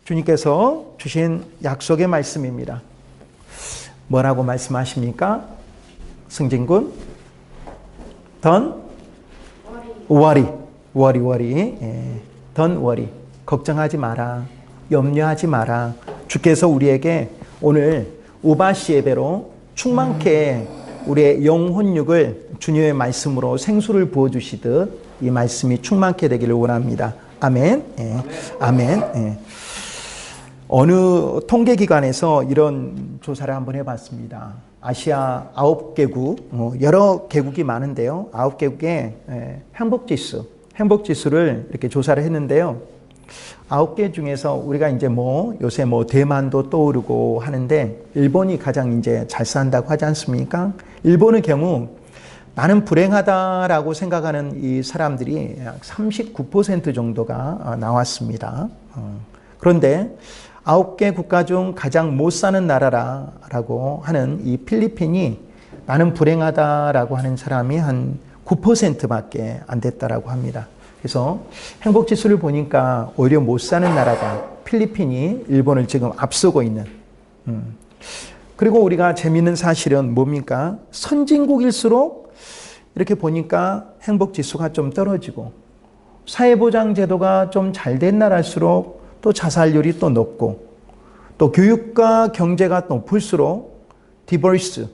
주님께서 주신 약속의 말씀입니다. 뭐라고 말씀하십니까? 승진군? Don't worry. Don't worry. 걱정하지 마라. 염려하지 마라. 주께서 우리에게 오늘 우바시 예배로 충만케 우리의 영혼육을 주님의 말씀으로 생수를 부어주시듯 이 말씀이 충만케 되기를 원합니다. 아멘. 아멘. 어느 통계기관에서 이런 조사를 한번 해봤습니다. 아시아 9개국, 여러 개국이 많은데요. 9개국의 행복지수를 이렇게 조사를 했는데요. 9개 중에서 우리가 이제 요새 대만도 떠오르고 하는데 일본이 가장 이제 잘 산다고 하지 않습니까? 일본의 경우 나는 불행하다라고 생각하는 이 사람들이 약 39% 정도가 나왔습니다. 그런데 9개 국가 중 가장 못 사는 나라라고 하는 이 필리핀이 나는 불행하다라고 하는 사람이 한 9%밖에 안 됐다라고 합니다. 그래서 행복지수를 보니까 오히려 못 사는 나라가 필리핀이 일본을 지금 앞서고 있는. 그리고 우리가 재미있는 사실은 뭡니까? 선진국일수록 이렇게 보니까 행복지수가 좀 떨어지고 사회보장제도가 좀 잘 된 나라일수록 또 자살률이 또 높고 또 교육과 경제가 높을수록 디보이스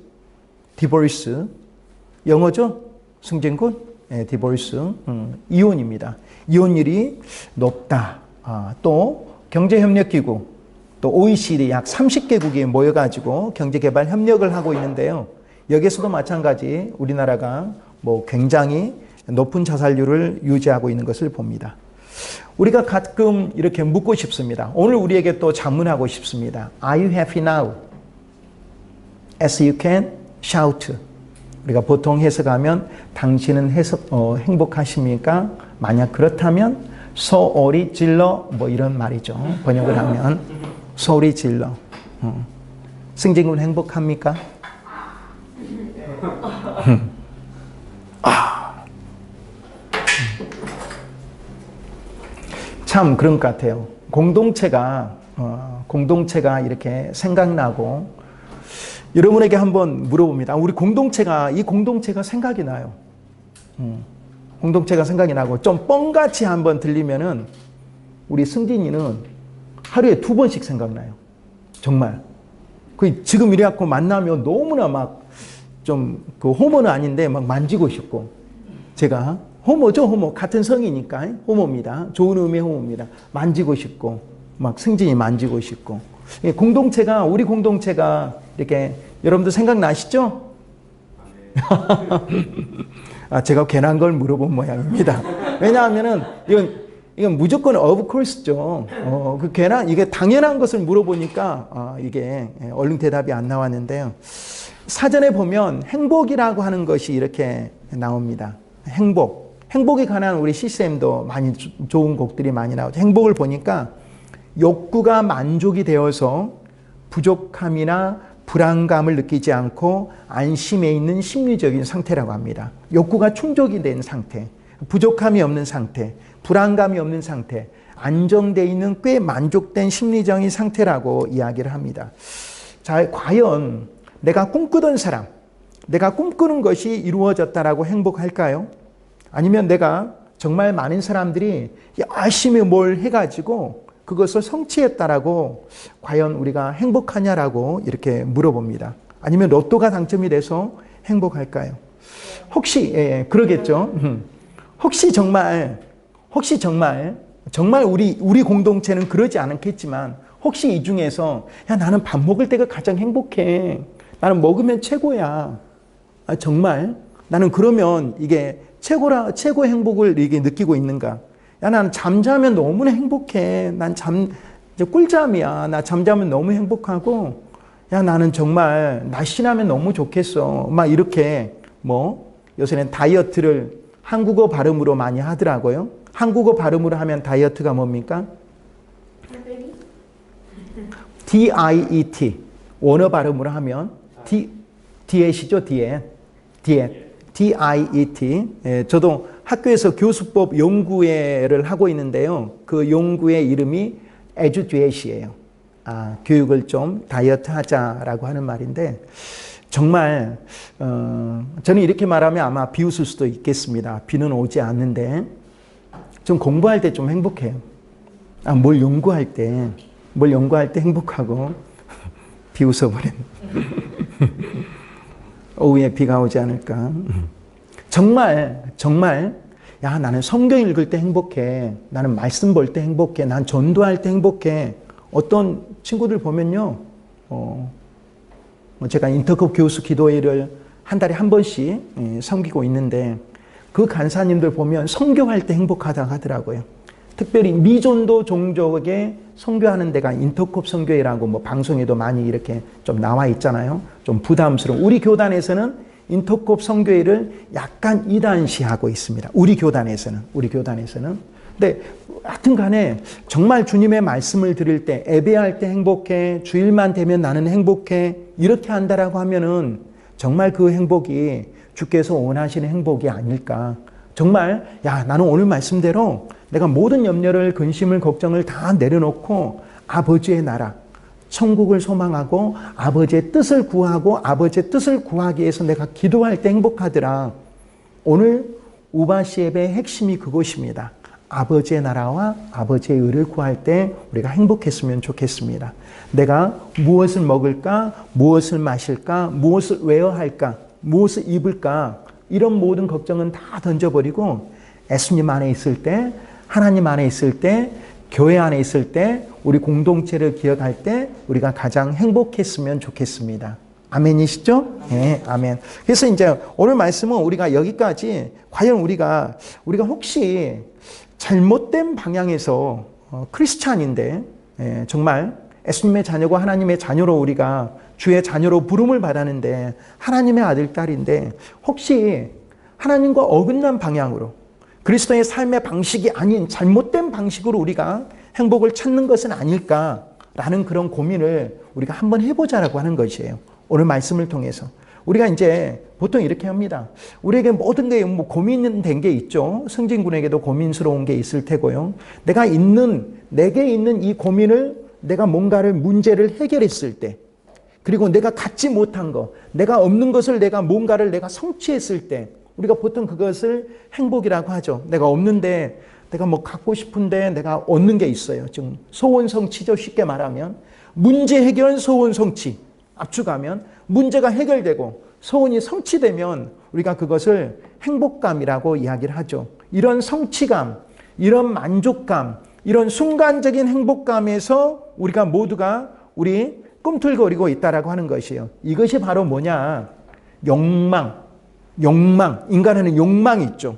영어죠? 승진군? 디보이스 이혼입니다. 이혼율이 높다. 또 경제협력기구 또 OECD 약 30개국이 모여가지고 경제개발 협력을 하고 있는데요. 여기에서도 마찬가지 우리나라가 굉장히 높은 자살률을 유지하고 있는 것을 봅니다. 우리가 가끔 이렇게 묻고 싶습니다. 오늘 우리에게 또 자문하고 싶습니다. Are you happy now? As you can shout. 우리가 보통 해석하면 당신은 행복하십니까? 만약 그렇다면 소리 질러 이런 말이죠. 번역을 하면 소리 질러. 승진군 행복합니까? 참 그런 것 같아요. 공동체가 이렇게 생각나고 여러분에게 한번 물어봅니다. 우리 이 공동체가 생각이 나요. 공동체가 생각이 나고 좀 뻥같이 한번 들리면은 우리 승진이는 하루에 2번씩 생각나요. 정말. 지금 이래갖고 만나면 너무나 호모는 아닌데 만지고 싶고 제가 호모죠, 호모. 같은 성이니까 호모입니다. 좋은 의미의 호모입니다. 만지고 싶고 승진이 만지고 싶고 우리 공동체가 이렇게 여러분들 생각나시죠? 제가 괜한 걸 물어본 모양입니다. 왜냐하면은 이건 무조건 of course죠. 이게 당연한 것을 물어보니까 이게 얼른 대답이 안 나왔는데요. 사전에 보면 행복이라고 하는 것이 이렇게 나옵니다. 행복에 관한 우리 CCM도 많이 좋은 곡들이 많이 나오죠. 행복을 보니까 욕구가 만족이 되어서 부족함이나 불안감을 느끼지 않고 안심해 있는 심리적인 상태라고 합니다. 욕구가 충족이 된 상태, 부족함이 없는 상태, 불안감이 없는 상태, 안정되어 있는 꽤 만족된 심리적인 상태라고 이야기를 합니다. 자, 과연 내가 꿈꾸던 사람, 내가 꿈꾸는 것이 이루어졌다라고 행복할까요? 아니면 내가 정말 많은 사람들이 열심히 뭘 해가지고 그것을 성취했다라고 과연 우리가 행복하냐라고 이렇게 물어봅니다. 아니면 로또가 당첨이 돼서 행복할까요? 혹시 그러겠죠. 혹시 정말 우리 공동체는 그러지 않겠지만 혹시 이 중에서 나는 밥 먹을 때가 가장 행복해. 나는 먹으면 최고야. 정말 나는 그러면 이게 최고 행복을 이게 느끼고 있는가? 나는 잠자면 너무나 행복해. 난 꿀잠이야. 나 잠자면 너무 행복하고, 나는 정말 날씬하면 너무 좋겠어. 이렇게 요새는 다이어트를 한국어 발음으로 많이 하더라고요. 한국어 발음으로 하면 다이어트가 뭡니까? DIET. 원어 발음으로 하면 디엣이죠, 디엣. DIET. 저도 학교에서 교수법 연구회를 하고 있는데요. 그 연구회 이름이 에듀듀엣이에요. 교육을 좀 다이어트 하자라고 하는 말인데, 정말 저는 이렇게 말하면 아마 비웃을 수도 있겠습니다. 비는 오지 않는데 좀 공부할 때 좀 행복해요. 뭘 연구할 때 행복하고 비웃어버린 오후에 비가 오지 않을까. 정말 야, 나는 성경 읽을 때 행복해. 나는 말씀 볼 때 행복해. 난 전도할 때 행복해. 어떤 친구들 보면요, 제가 인터컵 교수 기도회를 한 달에 한 번씩 섬기고 있는데, 그 간사님들 보면 선교할 때 행복하다고 하더라고요. 특별히 미전도 종족에 선교하는 데가 인터컵 선교회라고 뭐 방송에도 많이 이렇게 좀 나와 있잖아요. 좀 부담스러운. 우리 교단에서는 인터컵 선교회를 약간 이단시하고 있습니다. 우리 교단에서는. 근데 하여튼 간에 정말 주님의 말씀을 들을 때, 예배할 때 행복해, 주일만 되면 나는 행복해, 이렇게 한다라고 하면은 정말 그 행복이 주께서 원하시는 행복이 아닐까. 정말 야, 나는 오늘 말씀대로 내가 모든 염려를, 근심을, 걱정을 다 내려놓고 아버지의 나라, 천국을 소망하고 아버지의 뜻을 구하고 아버지의 뜻을 구하기 위해서 내가 기도할 때 행복하더라. 오늘 우바시 예배의 핵심이 그것입니다. 아버지의 나라와 아버지의 의를 구할 때 우리가 행복했으면 좋겠습니다. 내가 무엇을 먹을까, 무엇을 마실까, 무엇을 웨어할까, 무엇을 입을까, 이런 모든 걱정은 다 던져버리고 예수님 안에 있을 때, 하나님 안에 있을 때, 교회 안에 있을 때, 우리 공동체를 기억할 때 우리가 가장 행복했으면 좋겠습니다. 아멘이시죠? 네, 아멘. 그래서 이제 오늘 말씀은 우리가 여기까지, 과연 우리가 혹시 잘못된 방향에서 크리스찬인데, 정말 예수님의 자녀고 하나님의 자녀로 우리가 주의 자녀로 부름을 받았는데, 하나님의 아들, 딸인데, 혹시 하나님과 어긋난 방향으로, 그리스도의 삶의 방식이 아닌 잘못된 방식으로 우리가 행복을 찾는 것은 아닐까라는 그런 고민을 우리가 한번 해보자라고 하는 것이에요. 오늘 말씀을 통해서. 우리가 이제 보통 이렇게 합니다. 우리에게 모든 게 뭐 고민된 게 있죠. 승진군에게도 고민스러운 게 있을 테고요. 내게 있는 이 고민을 내가 뭔가를 문제를 해결했을 때, 그리고 내가 갖지 못한 거, 내가 없는 것을 뭔가를 성취했을 때, 우리가 보통 그것을 행복이라고 하죠. 내가 없는데 내가 뭐 갖고 싶은데 내가 얻는 게 있어요. 지금 소원 성취죠. 쉽게 말하면 문제 해결, 소원 성취. 압축하면 문제가 해결되고 소원이 성취되면 우리가 그것을 행복감이라고 이야기를 하죠. 이런 성취감, 이런 만족감, 이런 순간적인 행복감에서 우리가 모두가 우리 꿈틀거리고 있다라고 하는 것이에요. 이것이 바로 뭐냐? 욕망. 인간에는 욕망이 있죠.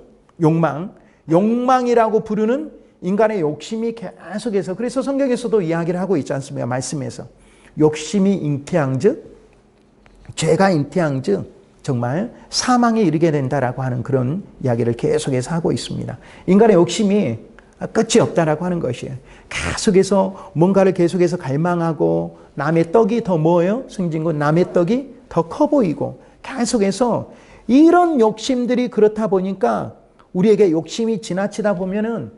욕망이라고 부르는 인간의 욕심이 계속해서, 그래서 성경에서도 이야기를 하고 있지 않습니까? 말씀에서. 욕심이 잉태한즉, 죄가 잉태한즉 정말 사망에 이르게 된다라고 하는 그런 이야기를 계속해서 하고 있습니다. 인간의 욕심이 끝이 없다라고 하는 것이에요. 계속해서 뭔가를 계속해서 갈망하고, 남의 떡이 더 뭐예요? 승진군, 남의 떡이 더 커 보이고, 계속해서 이런 욕심들이 그렇다 보니까 우리에게 욕심이 지나치다 보면은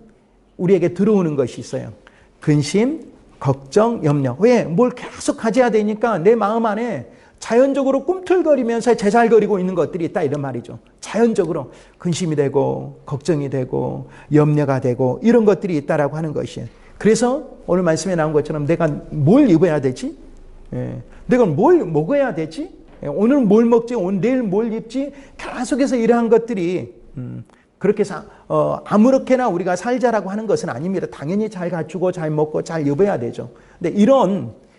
우리에게 들어오는 것이 있어요. 근심, 걱정, 염려. 왜? 뭘 계속 가져야 되니까 내 마음 안에 자연적으로 꿈틀거리면서 제잘거리고 있는 것들이 있다, 이런 말이죠. 자연적으로 근심이 되고 걱정이 되고 염려가 되고 이런 것들이 있다라고 하는 것이에요. 그래서 오늘 말씀에 나온 것처럼 내가 뭘 입어야 되지? 내가 뭘 먹어야 되지? 오늘 뭘 먹지? 오늘 내일 뭘 입지? 계속해서 이러한 것들이 그렇게 아무렇게나 우리가 살자라고 하는 것은 아닙니다. 당연히 잘 갖추고 잘 먹고 잘 입어야 되죠. 근데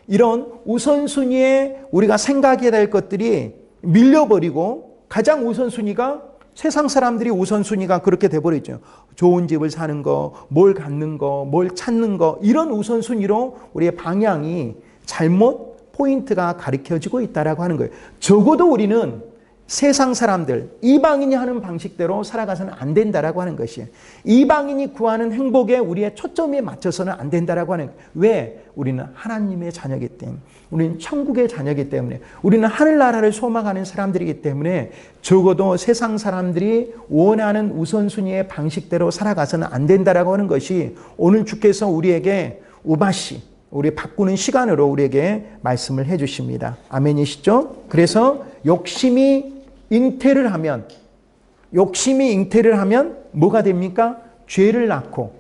이런 우선순위에 우리가 생각해야 될 것들이 밀려버리고, 가장 우선순위가, 세상 사람들이 우선순위가 그렇게 돼버리죠. 좋은 집을 사는 거, 뭘 갖는 거, 뭘 찾는 거, 이런 우선순위로 우리의 방향이 잘못 포인트가 가리켜지고 있다라고 하는 거예요. 적어도 우리는 세상 사람들, 이방인이 하는 방식대로 살아가서는 안 된다라고 하는 것이에요. 이방인이 구하는 행복에 우리의 초점에 맞춰서는 안 된다라고 하는 거예요. 왜? 우리는 하나님의 자녀이기 때문에, 우리는 천국의 자녀이기 때문에, 우리는 하늘나라를 소망하는 사람들이기 때문에 적어도 세상 사람들이 원하는 우선순위의 방식대로 살아가서는 안 된다라고 하는 것이 오늘 주께서 우리에게 우바시, 우리 바꾸는 시간으로 우리에게 말씀을 해 주십니다. 아멘이시죠? 그래서 욕심이 잉태를 하면 뭐가 됩니까? 죄를 낳고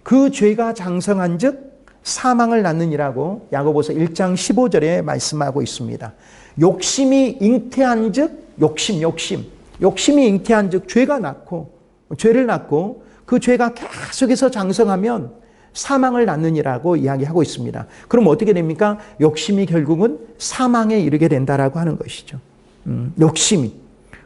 그 죄가 장성한 즉 사망을 낳느니라고 야고보서 1장 15절에 말씀하고 있습니다. 욕심이 잉태한 즉 욕심이 잉태한 즉 죄를 낳고 그 죄가 계속해서 장성하면 사망을 낳느니라고 이야기하고 있습니다. 그럼 어떻게 됩니까? 욕심이 결국은 사망에 이르게 된다라고 하는 것이죠. 욕심이.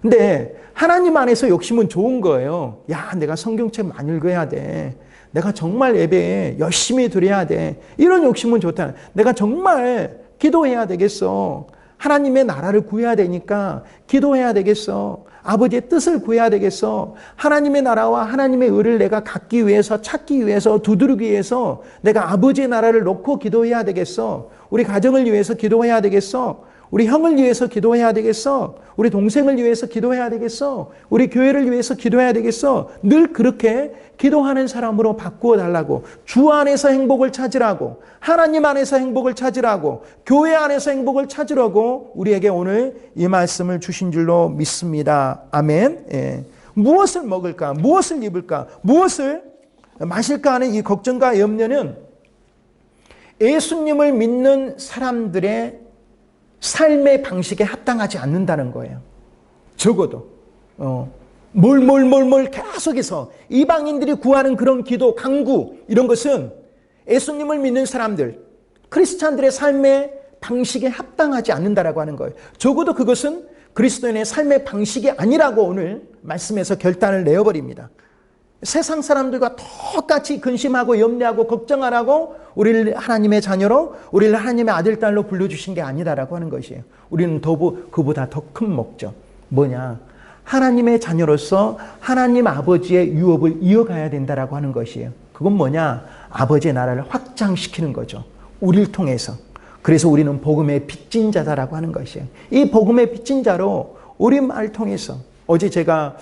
근데 하나님 안에서 욕심은 좋은 거예요. 야, 내가 성경책 많이 읽어야 돼. 내가 정말 예배에 열심히 드려야 돼. 이런 욕심은 좋다. 내가 정말 기도해야 되겠어. 하나님의 나라를 구해야 되니까 기도해야 되겠어. 아버지의 뜻을 구해야 되겠어. 하나님의 나라와 하나님의 의를 내가 갖기 위해서, 찾기 위해서, 두드리기 위해서 내가 아버지의 나라를 놓고 기도해야 되겠어. 우리 가정을 위해서 기도해야 되겠어. 우리 형을 위해서 기도해야 되겠어. 우리 동생을 위해서 기도해야 되겠어. 우리 교회를 위해서 기도해야 되겠어. 늘 그렇게 기도하는 사람으로 바꾸어 달라고. 주 안에서 행복을 찾으라고. 하나님 안에서 행복을 찾으라고. 교회 안에서 행복을 찾으라고 우리에게 오늘 이 말씀을 주신 줄로 믿습니다. 아멘. 예. 무엇을 먹을까? 무엇을 입을까? 무엇을 마실까 하는 이 걱정과 염려는 예수님을 믿는 사람들의 삶의 방식에 합당하지 않는다는 거예요. 적어도 뭘 계속해서 이방인들이 구하는 그런 기도, 간구 이런 것은 예수님을 믿는 사람들, 크리스찬들의 삶의 방식에 합당하지 않는다라고 하는 거예요. 적어도 그것은 그리스도인의 삶의 방식이 아니라고 오늘 말씀에서 결단을 내어버립니다. 세상 사람들과 똑같이 근심하고 염려하고 걱정하라고 우리를 하나님의 자녀로, 우리를 하나님의 아들, 딸로 불러주신 게 아니다라고 하는 것이에요. 우리는 그보다 더 큰 목적. 뭐냐? 하나님의 자녀로서 하나님 아버지의 유업을 이어가야 된다라고 하는 것이에요. 그건 뭐냐? 아버지의 나라를 확장시키는 거죠. 우리를 통해서. 그래서 우리는 복음의 빚진 자다라고 하는 것이에요. 이 복음의 빚진 자로 우리말을 통해서 어제 제가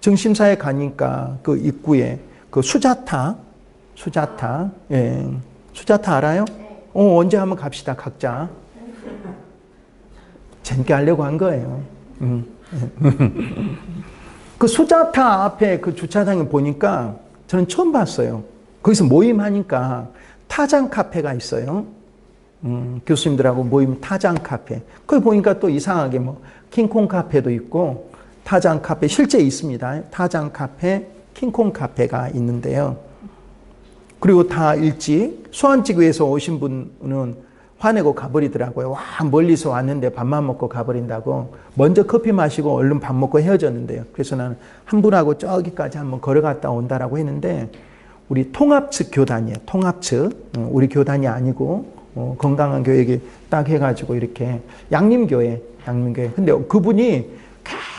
증심사에 가니까 그 입구에 그 수자타, 예, 수자타 알아요? 언제 한번 갑시다 각자. 재밌게 하려고 한 거예요. 그 수자타 앞에 그 주차장에 보니까 저는 처음 봤어요. 거기서 모임하니까 타장 카페가 있어요. 교수님들하고 모임 타장 카페. 거기 보니까 또 이상하게 뭐 킹콩 카페도 있고 타장 카페 실제 있습니다. 타장 카페, 킹콩 카페가 있는데요. 그리고 다 일찍 수안지구에서 오신 분은 화내고 가버리더라고요. 와, 멀리서 왔는데 밥만 먹고 가버린다고. 먼저 커피 마시고 얼른 밥 먹고 헤어졌는데요. 그래서 나는 한 분하고 저기까지 한번 걸어갔다 온다라고 했는데 우리 통합측 교단이에요. 통합측. 우리 교단이 아니고 건강한 교육이 딱 해가지고 이렇게 양림교회. 근데 그분이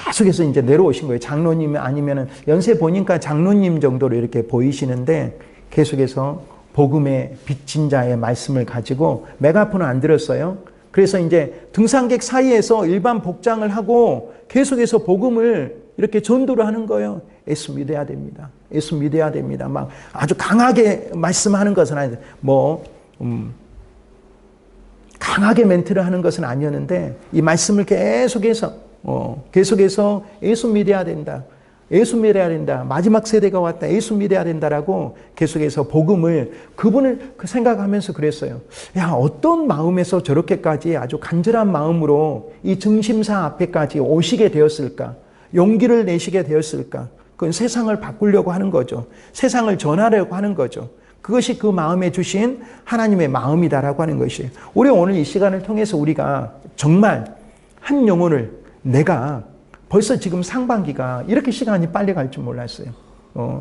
계속해서 이제 내려오신 거예요. 장로님 아니면은 연세 보니까 장로님 정도로 이렇게 보이시는데 계속해서 복음의 빚진 자의 말씀을 가지고 메가폰은 안 들었어요. 그래서 이제 등산객 사이에서 일반 복장을 하고 계속해서 복음을 이렇게 전도를 하는 거예요. 예수 믿어야 됩니다. 예수 믿어야 됩니다. 막 아주 강하게 말씀하는 것은 아닌데 강하게 멘트를 하는 것은 아니었는데 이 말씀을 계속해서 예수 믿어야 된다. 예수 믿어야 된다. 마지막 세대가 왔다. 예수 믿어야 된다라고 계속해서 복음을 그분을 생각하면서 그랬어요. 야, 어떤 마음에서 저렇게까지 아주 간절한 마음으로 이 증심사 앞에까지 오시게 되었을까? 용기를 내시게 되었을까? 그건 세상을 바꾸려고 하는 거죠. 세상을 전하려고 하는 거죠. 그것이 그 마음에 주신 하나님의 마음이다라고 하는 것이에요. 우리 오늘 이 시간을 통해서 우리가 정말 한 영혼을 내가 벌써 지금 상반기가 이렇게 시간이 빨리 갈 줄 몰랐어요.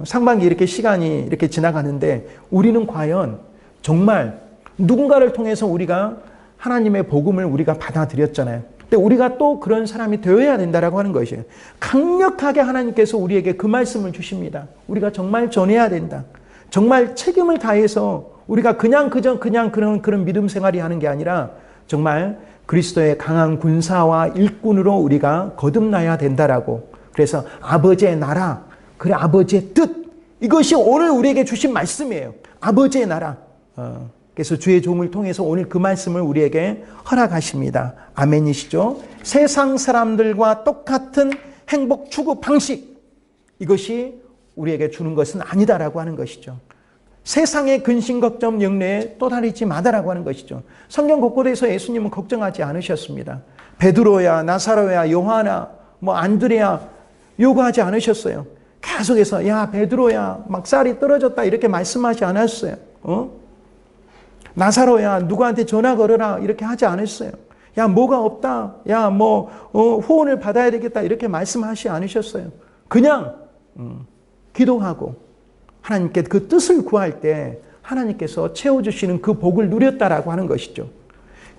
상반기 이렇게 시간이 이렇게 지나가는데 우리는 과연 정말 누군가를 통해서 우리가 하나님의 복음을 우리가 받아들였잖아요. 근데 우리가 또 그런 사람이 되어야 된다라고 하는 것이에요. 강력하게 하나님께서 우리에게 그 말씀을 주십니다. 우리가 정말 전해야 된다. 정말 책임을 다해서 우리가 그냥 그런 믿음 생활이 하는 게 아니라 정말 그리스도의 강한 군사와 일꾼으로 우리가 거듭나야 된다라고. 그래서 아버지의 나라, 그래 아버지의 뜻 이것이 오늘 우리에게 주신 말씀이에요. 아버지의 나라. 그래서 주의 종을 통해서 오늘 그 말씀을 우리에게 허락하십니다. 아멘이시죠? 세상 사람들과 똑같은 행복 추구 방식, 이것이 우리에게 주는 것은 아니다라고 하는 것이죠. 세상의 근심, 걱정, 영내에 또다리지 마다라고 하는 것이죠. 성경 곳곳에서 예수님은 걱정하지 않으셨습니다. 베드로야, 나사로야, 요하나, 안드레야 요구하지 않으셨어요. 계속해서 야 베드로야 막 쌀이 떨어졌다 이렇게 말씀하지 않았어요. 나사로야 누구한테 전화 걸어라 이렇게 하지 않았어요. 야 뭐가 없다. 야 후원을 받아야 되겠다 이렇게 말씀하지 않으셨어요. 그냥 기도하고 하나님께 그 뜻을 구할 때 하나님께서 채워주시는 그 복을 누렸다라고 하는 것이죠.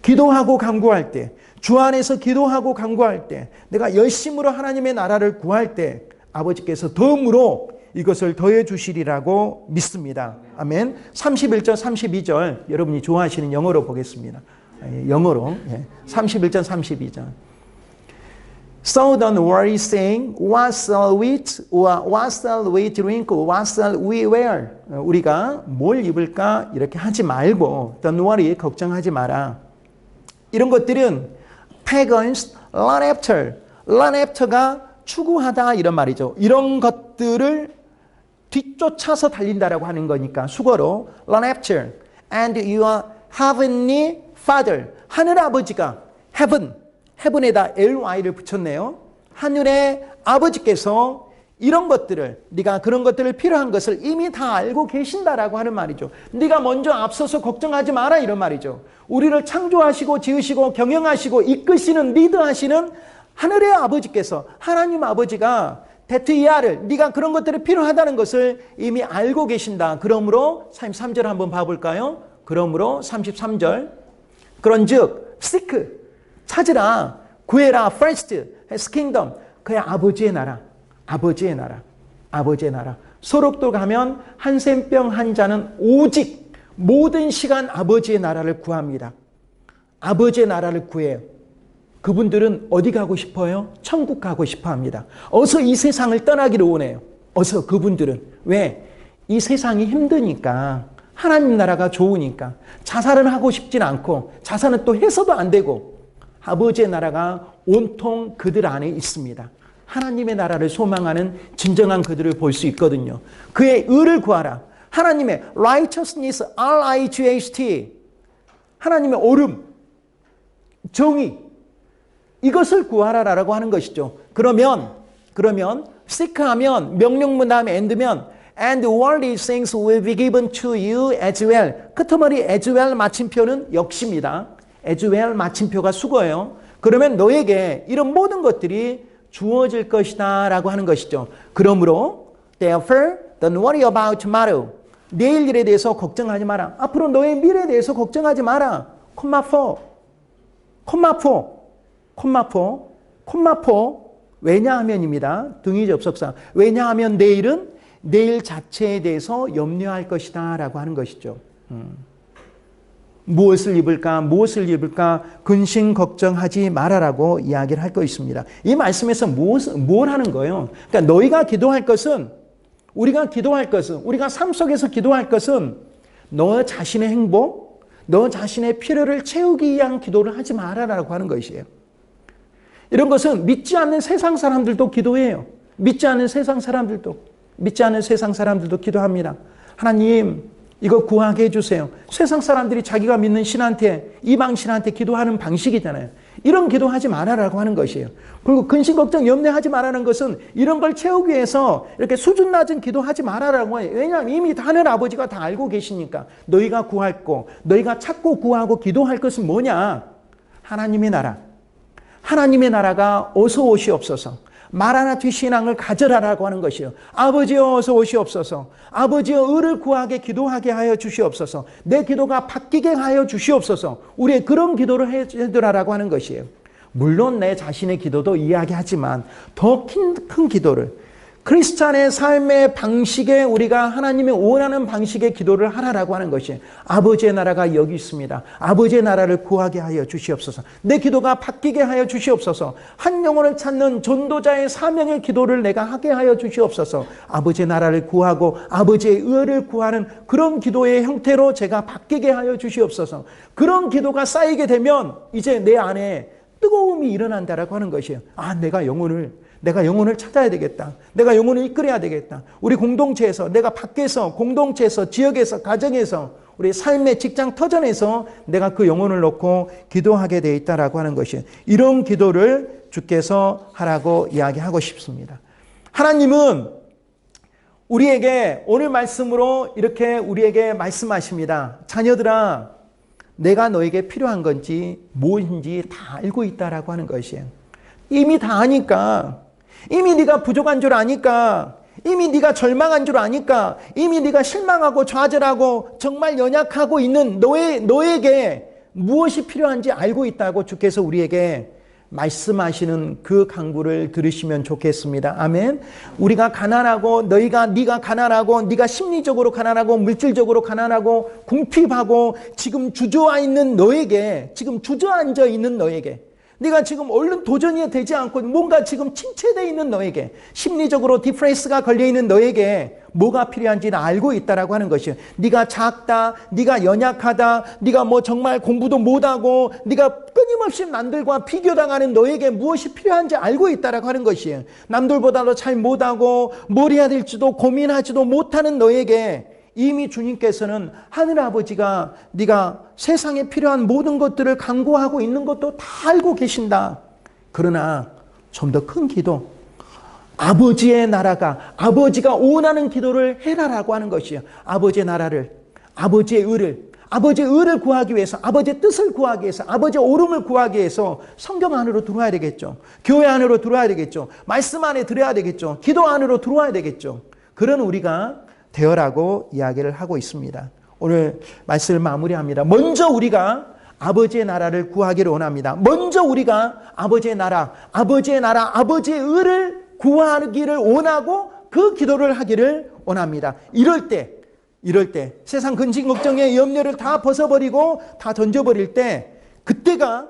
기도하고 간구할 때, 주 안에서 기도하고 간구할 때, 내가 열심으로 하나님의 나라를 구할 때 아버지께서 덤으로 이것을 더해 주시리라고 믿습니다. 아멘. 31절 32절 여러분이 좋아하시는 영어로 보겠습니다. 영어로 31절 32절. So don't worry saying what shall we eat or what shall we drink or what shall we wear. 우리가 뭘 입을까 이렇게 하지 말고 don't worry 걱정하지 마라. 이런 것들은 pagans run after가 추구하다 이런 말이죠. 이런 것들을 뒤쫓아서 달린다라고 하는 거니까 수거로 run after and your heavenly father 하늘 아버지가 heaven에다 ly를 붙였네요. 하늘의 아버지께서 이런 것들을 네가 그런 것들을 필요한 것을 이미 다 알고 계신다라고 하는 말이죠. 네가 먼저 앞서서 걱정하지 마라 이런 말이죠. 우리를 창조하시고 지으시고 경영하시고 이끄시는 리드하시는 하늘의 아버지께서 하나님 아버지가 데트이아를 네가 그런 것들이 필요하다는 것을 이미 알고 계신다. 그러므로 33절 한번 봐볼까요? 그러므로 33절 그런즉 seek 찾으라 구해라 first his kingdom 그의 아버지의 나라 소록도 가면 한센병 환자는 오직 모든 시간 아버지의 나라를 구합니다. 아버지의 나라를 구해요. 그분들은 어디 가고 싶어요? 천국 가고 싶어 합니다. 어서 이 세상을 떠나기를 원해요. 어서 그분들은. 왜? 이 세상이 힘드니까 하나님 나라가 좋으니까 자살을 하고 싶진 않고 자살은 또 해서도 안 되고 아버지의 나라가 온통 그들 안에 있습니다. 하나님의 나라를 소망하는 진정한 그들을 볼 수 있거든요. 그의 의를 구하라. 하나님의 righteousness, R-I-G-H-T 하나님의 옳음, 정의 이것을 구하라라고 하는 것이죠. 그러면 seek하면 명령문 다음에 and worldly things will be given to you as well. 끝머리 as well 마침표는 역시입니다. as well 마침표가 수거예요. 그러면 너에게 이런 모든 것들이 주어질 것이다 라고 하는 것이죠. 그러므로 therefore don't worry about tomorrow. 내일 일에 대해서 걱정하지 마라. 앞으로 너의 미래에 대해서 걱정하지 마라. 콤마포 왜냐하면입니다. 등위 접속사. 왜냐하면 내일은 내일 자체에 대해서 염려할 것이다 라고 하는 것이죠. 무엇을 입을까 근심 걱정하지 말아라고 이야기를 할 것입니다. 이 말씀에서 뭘 하는 거예요? 그러니까 너희가 기도할 것은 우리가 삶 속에서 기도할 것은 너 자신의 행복, 너 자신의 필요를 채우기 위한 기도를 하지 말아라고 하는 것이에요. 이런 것은 믿지 않는 세상 사람들도 기도해요. 믿지 않는 세상 사람들도 기도합니다. 하나님 이거 구하게 해주세요. 세상 사람들이 자기가 믿는 신한테 이방 신한테 기도하는 방식이잖아요. 이런 기도하지 말아라고 하는 것이에요. 그리고 근심 걱정 염려하지 말라는 것은 이런 걸 채우기 위해서 이렇게 수준 낮은 기도하지 말아라고 해요. 왜냐하면 이미 하늘 아버지가 다 알고 계시니까. 너희가 구할 거, 너희가 찾고 구하고 기도할 것은 뭐냐? 하나님의 나라가 어서 오시옵소서. 마라나티 신앙을 가져라라고 하는 것이요. 아버지여 어서 오시옵소서. 아버지여 의를 구하게 기도하게 하여 주시옵소서. 내 기도가 바뀌게 하여 주시옵소서. 우리의 그런 기도를 해드라라고 하는 것이에요. 물론 내 자신의 기도도 이야기하지만 더 큰 기도를 크리스찬의 삶의 방식에 우리가 하나님의 원하는 방식의 기도를 하라라고 하는 것이 아버지의 나라가 여기 있습니다. 아버지의 나라를 구하게 하여 주시옵소서. 내 기도가 바뀌게 하여 주시옵소서. 한 영혼을 찾는 전도자의 사명의 기도를 내가 하게 하여 주시옵소서. 아버지의 나라를 구하고 아버지의 의를 구하는 그런 기도의 형태로 제가 바뀌게 하여 주시옵소서. 그런 기도가 쌓이게 되면 이제 내 안에 뜨거움이 일어난다라고 하는 것이에요. 내가 영혼을 찾아야 되겠다. 내가 영혼을 이끌어야 되겠다. 우리 공동체에서, 내가 밖에서, 공동체에서, 지역에서, 가정에서, 우리 삶의 직장 터전에서 내가 그 영혼을 놓고 기도하게 되어 있다라고 하는 것이에요. 이런 기도를 주께서 하라고 이야기하고 싶습니다. 하나님은 우리에게 오늘 말씀으로 이렇게 우리에게 말씀하십니다. 자녀들아, 내가 너에게 필요한 건지 무엇인지 다 알고 있다라고 하는 것이에요. 이미 다 아니까, 이미 네가 부족한 줄 아니까, 이미 네가 절망한 줄 아니까, 이미 네가 실망하고 좌절하고 정말 연약하고 있는 너에게 무엇이 필요한지 알고 있다고 주께서 우리에게 말씀하시는 그 강구를 들으시면 좋겠습니다. 아멘. 우리가 가난하고 네가 가난하고 네가 심리적으로 가난하고 물질적으로 가난하고 궁핍하고 지금 주저앉아 있는 너에게 네가 지금 얼른 도전이 되지 않고 뭔가 지금 침체되어 있는 너에게 심리적으로 디프레스가 걸려있는 너에게 뭐가 필요한지는 알고 있다라고 하는 것이에요. 네가 작다, 네가 연약하다, 네가 정말 공부도 못하고 네가 끊임없이 남들과 비교당하는 너에게 무엇이 필요한지 알고 있다라고 하는 것이에요. 남들보다도 잘 못하고 뭘 해야 될지도 고민하지도 못하는 너에게 이미 주님께서는 하늘아버지가 네가 세상에 필요한 모든 것들을 간구하고 있는 것도 다 알고 계신다. 그러나 좀 더 큰 기도, 아버지의 나라가, 아버지가 원하는 기도를 해라라고 하는 것이에요. 아버지의 나라를, 아버지의 의를 구하기 위해서, 아버지의 뜻을 구하기 위해서, 아버지의 오름을 구하기 위해서 성경 안으로 들어와야 되겠죠. 교회 안으로 들어와야 되겠죠. 말씀 안에 들어야 되겠죠. 기도 안으로 들어와야 되겠죠. 그런 우리가 되어라고 이야기를 하고 있습니다. 오늘 말씀을 마무리합니다. 먼저 우리가 아버지의 나라를 구하기를 원합니다. 먼저 우리가 아버지의 나라, 아버지의 의를 구하기를 원하고 그 기도를 하기를 원합니다. 이럴 때 세상 근심 걱정의 염려를 다 벗어버리고 다 던져버릴 때 그때가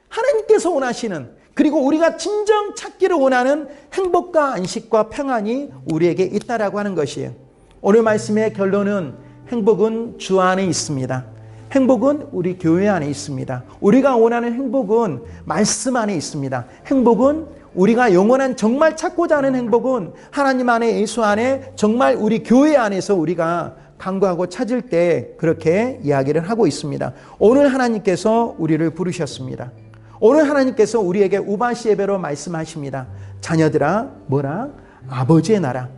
하나님께서 원하시는, 그리고 우리가 진정 찾기를 원하는 행복과 안식과 평안이 우리에게 있다라고 하는 것이에요. 오늘 말씀의 결론은 행복은 주 안에 있습니다. 행복은 우리 교회 안에 있습니다. 우리가 원하는 행복은 말씀 안에 있습니다. 행복은 우리가 영원한 정말 찾고자 하는 행복은 하나님 안에, 예수 안에, 정말 우리 교회 안에서 우리가 간구하고 찾을 때 그렇게 이야기를 하고 있습니다. 오늘 하나님께서 우리를 부르셨습니다. 오늘 하나님께서 우리에게 우바시 예배로 말씀하십니다. 자녀들아, 아버지의 나라.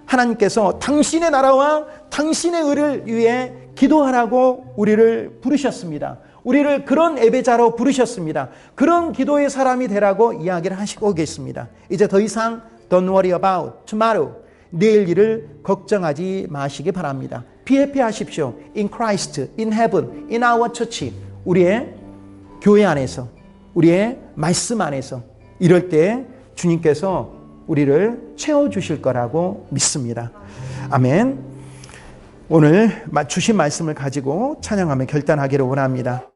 하나님께서 당신의 나라와 당신의 의를 위해 기도하라고 우리를 부르셨습니다. 우리를 그런 예배자로 부르셨습니다. 그런 기도의 사람이 되라고 이야기를 하시고 계십니다. 이제 더 이상 Don't worry about tomorrow. 내일 일을 걱정하지 마시기 바랍니다. be happy 하십시오. In Christ, in heaven, in our church. 우리의 교회 안에서, 우리의 말씀 안에서 이럴 때 주님께서 우리를 채워주실 거라고 믿습니다. 아멘. 오늘 주신 말씀을 가지고 찬양하며 결단하기를 원합니다.